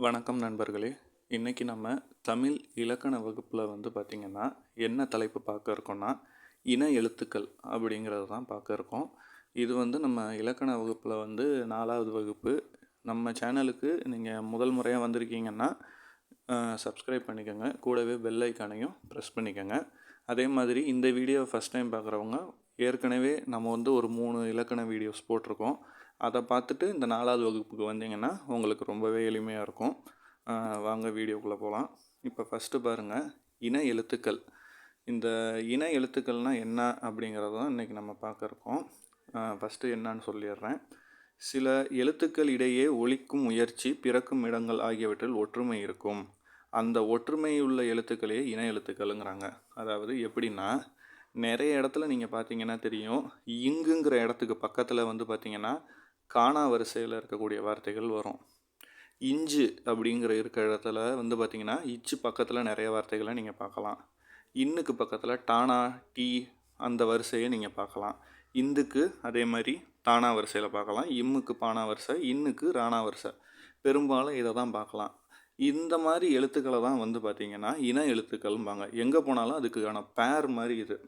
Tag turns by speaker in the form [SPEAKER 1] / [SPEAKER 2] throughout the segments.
[SPEAKER 1] வணக்கம் நண்பர்களே. இன்றைக்கி நம்ம தமிழ் இலக்கண வகுப்பில் பார்த்திங்கன்னா என்ன தலைப்பு பார்க்க இருக்கோன்னா இன எழுத்துக்கள் அப்படிங்கிறது தான் பார்க்க இருக்கோம். இது நம்ம இலக்கண வகுப்பில் 4வது வகுப்பு. நம்ம சேனலுக்கு நீங்கள் முதல் முறையாக வந்திருக்கீங்கன்னா சப்ஸ்கிரைப் பண்ணிக்கோங்க. கூடவே பெல் ஐக்கானையும் ப்ரெஸ் பண்ணிக்கோங்க. அதே மாதிரி இந்த வீடியோ ஃபஸ்ட் டைம் பார்க்குறவங்க ஏற்கனவே நம்ம ஒரு 3 இலக்கண வீடியோஸ் போட்டிருக்கோம். அதை பார்த்துட்டு இந்த 4வது வகுப்புக்கு வந்தீங்கன்னா உங்களுக்கு ரொம்பவே எளிமையாக இருக்கும். வாங்க வீடியோக்குள்ளே போகலாம். இப்போ ஃபஸ்ட்டு பாருங்கள், இன எழுத்துக்கள். இந்த இன எழுத்துக்கள்னால் என்ன அப்படிங்கிறது தான் இன்றைக்கி நம்ம பார்க்க இருக்கோம். ஃபஸ்ட்டு என்னன்னு சொல்லிடுறேன். சில எழுத்துக்கள் இடையே ஒலிக்கும் முயற்சி, பிறக்கும் இடங்கள் ஆகியவற்றில் ஒற்றுமை இருக்கும். அந்த ஒற்றுமையுள்ள எழுத்துக்களே இன எழுத்துக்கள்ங்கிறாங்க. அதாவது எப்படின்னா, நிறைய இடத்துல நீங்கள் பார்த்தீங்கன்னா தெரியும், இங்குங்கிற இடத்துக்கு பக்கத்தில் பார்த்தீங்கன்னா காணா வரிசையில் இருக்கக்கூடிய வார்த்தைகள் வரும். இஞ்சு அப்படிங்கிற இருக்கிற இடத்துல பார்த்திங்கன்னா இச்சு பக்கத்தில் நிறைய வார்த்தைகளை நீங்கள் பார்க்கலாம். இன்னுக்கு பக்கத்தில் டானா டீ அந்த வரிசையை நீங்கள் பார்க்கலாம். இந்துக்கு அதே மாதிரி தானா வரிசையில் பார்க்கலாம். இம்முக்கு பானா வரிசை, இன்னுக்கு ராணா வரிசை. பெரும்பாலும் இதை தான் பார்க்கலாம். இந்த மாதிரி எழுத்துக்களை தான் பார்த்திங்கன்னா இன எழுத்துக்கள்ம்பாங்க. எங்கே போனாலும் அதுக்கான பேர் மாதிரி இது.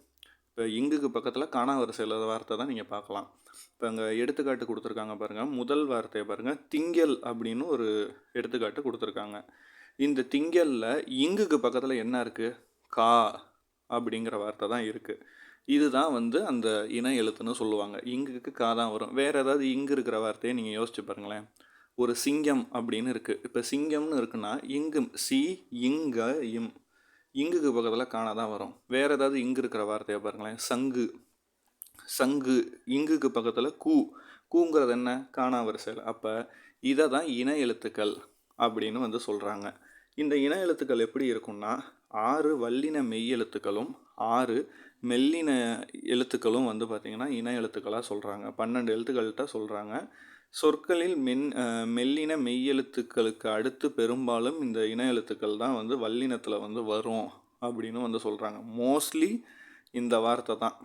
[SPEAKER 1] இப்போ இங்குக்கு பக்கத்தில் காணா வரிசையில் வார்த்தை தான் நீங்கள் பார்க்கலாம். இப்போ அங்கே எடுத்துக்காட்டு கொடுத்துருக்காங்க பாருங்கள். முதல் வார்த்தையை பாருங்கள், திங்கள் அப்படின்னு ஒரு எடுத்துக்காட்டு கொடுத்துருக்காங்க. இந்த திங்களில் இங்குக்கு பக்கத்தில் என்ன இருக்குது? கா அப்படிங்கிற வார்த்தை தான் இருக்குது. இதுதான் அந்த இன எழுத்துன்னு சொல்லுவாங்க. இங்குக்கு கா தான் வரும். வேறு ஏதாவது இங்கு இருக்கிற வார்த்தையை நீங்கள் யோசிச்சு பாருங்களேன். ஒரு சிங்கம் அப்படின்னு இருக்குது. இப்போ சிங்கம்னு இருக்குன்னா இங்கும் சி இங்க இம், இங்குக்கு பக்கத்தில் காணா தான் வரும். வேறு ஏதாவது இங்கு இருக்கிற வார்த்தையை பாருங்களேன். சங்கு, சங்கு இங்குக்கு பக்கத்தில் கூங்கிறது என்ன? காணா வரிசையில். அப்போ இதை தான் இன எழுத்துக்கள் அப்படின்னு சொல்கிறாங்க. இந்த இன எழுத்துக்கள் எப்படி இருக்குன்னா, 6 வல்லின மெய் எழுத்துக்களும் 6 மெல்லின எழுத்துக்களும் பார்த்திங்கன்னா இன எழுத்துக்களாக சொல்கிறாங்க. 12 எழுத்துக்கள்கிட்ட சொல்கிறாங்க. சொற்களில் மெல்லின மெய்யெழுத்துக்களுக்கு அடுத்து பெரும்பாலும் இந்த இன எழுத்துக்கள் தான் வல்லினத்தில் வரும் அப்படின்னு சொல்கிறாங்க. மோஸ்ட்லி இந்த வார்த்தை தான்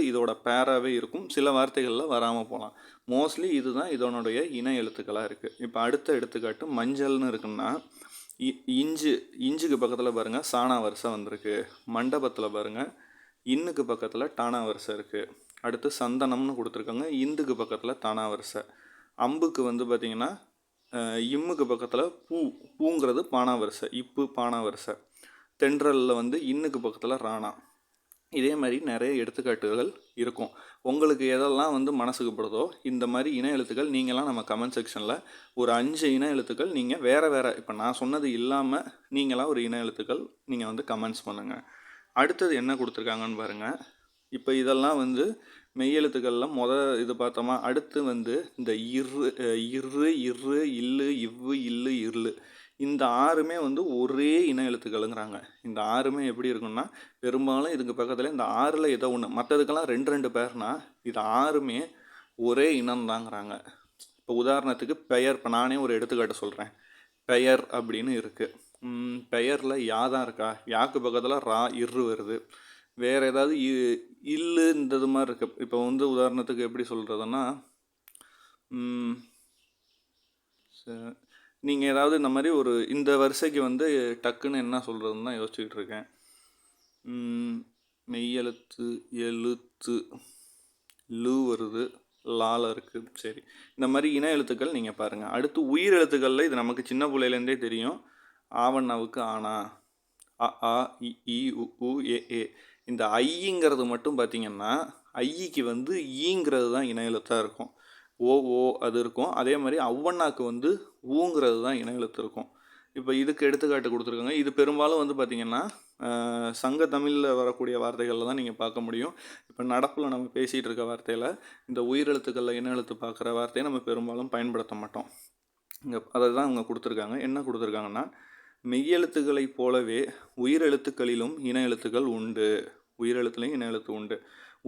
[SPEAKER 1] இதோட பேராகவே இருக்கும். சில வார்த்தைகளில் வராமல் போகலாம். மோஸ்ட்லி இதுதான் இதனுடைய இன எழுத்துக்களாக இருக்குது. இப்போ அடுத்த எடுத்துக்காட்டு மஞ்சள்னு இருக்குன்னா, இஞ்சுக்கு பக்கத்தில் பாருங்கள் சாணா வரிசை வந்திருக்கு. மண்டபத்தில் பாருங்கள் இன்னுக்கு பக்கத்தில் டானா வரிசை இருக்குது. அடுத்து சந்தனம்னு கொடுத்துருக்காங்க. இந்துக்கு பக்கத்தில் தானா வரிசை. அம்புக்கு பார்த்திங்கன்னா இம்முக்கு பக்கத்தில் பூங்கிறது பானா வரிசை. இப்பு பானா வரிசை. தென்றலில் இன்னுக்கு பக்கத்தில் ராணா. இதே மாதிரி நிறைய எடுத்துக்காட்டுகள் இருக்கும். உங்களுக்கு எதெல்லாம் மனசுக்கு படுதோ இந்த மாதிரி இன எழுத்துக்கள் நீங்களாம் நம்ம கமெண்ட் செக்ஷனில் ஒரு 5 இன எழுத்துக்கள் நீங்கள் வேறு இப்போ நான் சொன்னது இல்லாமல் நீங்களாம் ஒரு இன எழுத்துக்கள் நீங்கள் கமெண்ட்ஸ் பண்ணுங்கள். அடுத்தது என்ன கொடுத்துருக்காங்கன்னு பாருங்கள். இப்போ இதெல்லாம் மெய்யெழுத்துக்களில் இது பார்த்தோமா. அடுத்து இந்த இரு இரு இல்லு இவ்வு இல்லு இருளு இந்த 6மே ஒரே இன எழுத்துக்கள்ங்கிறாங்க. இந்த 6மே எப்படி இருக்குன்னா, பெரும்பாலும் இதுக்கு பக்கத்தில் இந்த 6ல் ஏதோ ஒன்று, மற்றதுக்கெல்லாம் 2 பேர்னா இது 6மே ஒரே இனம்தாங்கிறாங்க. இப்போ உதாரணத்துக்கு பெயர். இப்போ நானே ஒரு எடுத்துக்காட்டு சொல்கிறேன். பெயர் அப்படின்னு இருக்குது. பெயரில் யா தான் இருக்கா? யாக்கு பக்கத்தில் ரா இரு வருது. வேறு ஏதாவது இல்லு இந்த மாதிரி இருக்குது. இப்போ உதாரணத்துக்கு எப்படி சொல்கிறதுன்னா, நீங்கள் ஏதாவது இந்த மாதிரி ஒரு இந்த வரிசைக்கு டக்குன்னு என்ன சொல்கிறதுன்னு தான் யோசிச்சுக்கிட்டு இருக்கேன். மெய்யெழுத்து எழுத்து லு வருது, லால இருக்குது. சரி, இந்த மாதிரி இன எழுத்துக்கள் நீங்கள் பாருங்கள். அடுத்து உயிர் எழுத்துக்களில் இது நமக்கு சின்ன பிள்ளையிலேருந்தே தெரியும். ஆவண்ணாவுக்கு ஆனா, அ ஆ இ உ ஏ ஏ. இந்த ஐங்கிறது மட்டும் பார்த்திங்கன்னா ஐக்கு ஈங்கிறது தான் இன எழுத்தாக இருக்கும். ஓ அது இருக்கும். அதே மாதிரி அவ்வண்ணாக்கு ஊங்கிறது தான் இன எழுத்து இருக்கும். இப்போ இதுக்கு எடுத்துக்காட்டு கொடுத்துருக்காங்க. இது பெரும்பாலும் பார்த்திங்கன்னா சங்க தமிழில் வரக்கூடிய வார்த்தைகளில் தான் நீங்கள் பார்க்க முடியும். இப்போ நடப்பில் நம்ம பேசிகிட்டு இருக்க வார்த்தையில் இந்த உயிரெழுத்துக்களில் இன எழுத்து பார்க்குற வார்த்தையை நம்ம பெரும்பாலும் பயன்படுத்த மாட்டோம். இங்கே அதை தான் அவங்க கொடுத்துருக்காங்க. என்ன கொடுத்துருக்காங்கன்னா, மெய்யெழுத்துக்களைப் போலவே உயிரெழுத்துக்களிலும் இன எழுத்துக்கள் உண்டு. உயிரெழுத்துலையும் இன எழுத்து உண்டு.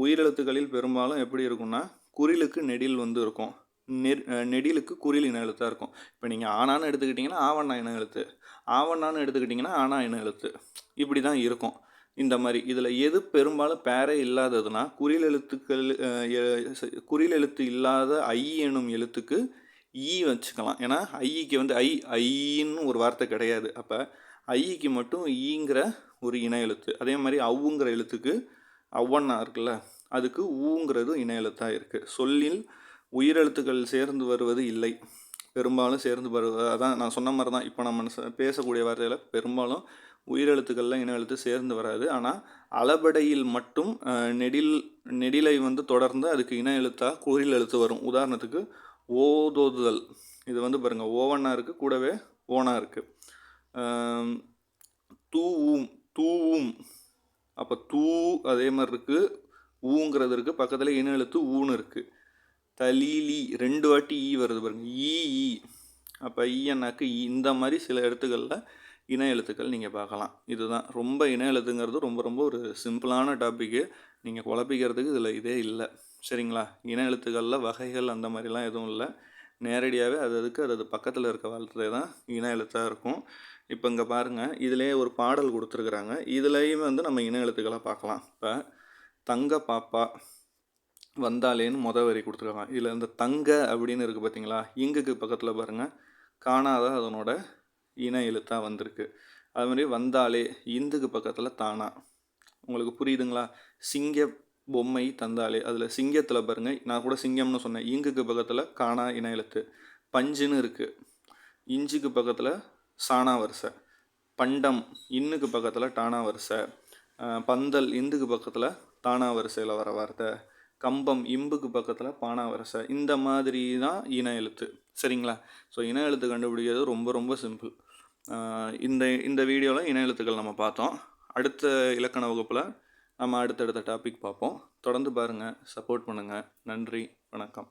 [SPEAKER 1] உயிரெழுத்துக்களில் பெரும்பாலும் எப்படி இருக்குன்னா, குறிலுக்கு நெடில் இருக்கும். நெடிலுக்கு குறில் இன எழுத்தாக இருக்கும். இப்போ நீங்கள் ஆனான்னு எடுத்துக்கிட்டிங்கன்னா ஆவண்ணா இன எழுத்து, ஆவண்ணான்னு எடுத்துக்கிட்டிங்கன்னா ஆனா இன எழுத்து. இப்படி தான் இருக்கும். இந்த மாதிரி இதில் எது பெரும்பாலும் பேரே இல்லாததுன்னா, குறில் எழுத்து இல்லாத ஐ எனும் எழுத்துக்கு ஈ வச்சுக்கலாம். ஏன்னா ஐக்கு வந்து ஐன்னு ஒரு வார்த்தை கிடையாது. அப்போ ஐக்கு மட்டும் ஈங்கிற ஒரு இன எழுத்து. அதே மாதிரி அவ்வுங்கிற எழுத்துக்கு அவ்வண்ணா இருக்குல்ல, அதுக்கு ஊங்கிறது இன எழுத்தாக இருக்குது. சொல்லில் உயிரெழுத்துக்கள் சேர்ந்து வருவது இல்லை, பெரும்பாலும் சேர்ந்து வருவது. அதான் நான் சொன்ன மாதிரி தான். இப்போ நம்ம பேசக்கூடிய வார்த்தையில் பெரும்பாலும் உயிரெழுத்துக்கள்லாம் இன எழுத்து சேர்ந்து வராது. ஆனால் அளபடையில் மட்டும் நெடிலை வந்து தொடர்ந்து அதுக்கு இன எழுத்தாக குறில் எழுத்து வரும். உதாரணத்துக்கு ஓதோதுதல், இது வந்து பாருங்கள் ஓவண்ணா இருக்குது, கூடவே ஓனா இருக்குது. தூவும் தூவும், அப்போ தூ அதே மாதிரி இருக்குது, ஊங்கிறது இருக்குது, பக்கத்தில் இன எழுத்து ஊன்னு இருக்குது. தலீலி 2 வாட்டி ஈ வருது பாருங்கள், ஈ. அப்போ ஈயன்னாக்கு இந்த மாதிரி சில எழுத்துக்களில் இன எழுத்துக்கள் நீங்கள் பார்க்கலாம். இதுதான் ரொம்ப இன எழுத்துங்கிறது ரொம்ப ரொம்ப ஒரு சிம்பிளான டாப்பிக்கு. நீங்கள் குழப்பிக்கிறதுக்கு இதில் இதே இல்லை, சரிங்களா? இன எழுத்துக்களில் வகைகள் அந்த மாதிரிலாம் எதுவும் இல்லை. நேரடியாகவே அது பக்கத்தில் இருக்க வார்த்தை தான் இன எழுத்தாக இருக்கும். இப்போ இங்கே பாருங்கள், இதிலே ஒரு பாடல் கொடுத்துருக்குறாங்க. இதுலேயும் வந்து நம்ம இன எழுத்துக்களை பார்க்கலாம். இப்போ தங்க பாப்பா வந்தாலேன்னு வரி கொடுத்துருக்காங்க. இதில் இந்த தங்க அப்படின்னு இருக்குது பார்த்தீங்களா, இங்குக்கு பக்கத்தில் பாருங்கள் காணாத அதனோட இன எழுத்தாக வந்திருக்கு. அது மாதிரி வந்தாலே இந்துக்கு பக்கத்தில் தானா. உங்களுக்கு புரியுதுங்களா? சிங்க பொம்மை தந்தாலே, அதில் சிங்கத்தில் பாருங்கள், நான் கூட சிங்கம்னு சொன்னேன். இங்குக்கு பக்கத்தில் காணா இன எழுத்து. பஞ்சுன்னு இருக்குது, இஞ்சுக்கு பக்கத்தில் சாணா வரிசை. பண்டம் இன்னுக்கு பக்கத்தில் டானா வரிசை. பந்தல் இந்துக்கு பக்கத்தில் தானா வரிசையில் வர வார்த்தை. கம்பம் இம்புக்கு பக்கத்தில் பானா வரிசை. இந்த மாதிரி தான் இன எழுத்து, சரிங்களா? ஸோ இன எழுத்து கண்டுபிடிக்கிறது ரொம்ப ரொம்ப சிம்பிள். இந்த வீடியோவில் இன எழுத்துக்கள் நம்ம பார்த்தோம். அடுத்த இலக்கண வகுப்பில் நம்ம அடுத்தடுத்த டாபிக் பார்ப்போம். தொடர்ந்து பாருங்கள், சப்போர்ட் பண்ணுங்கள். நன்றி, வணக்கம்.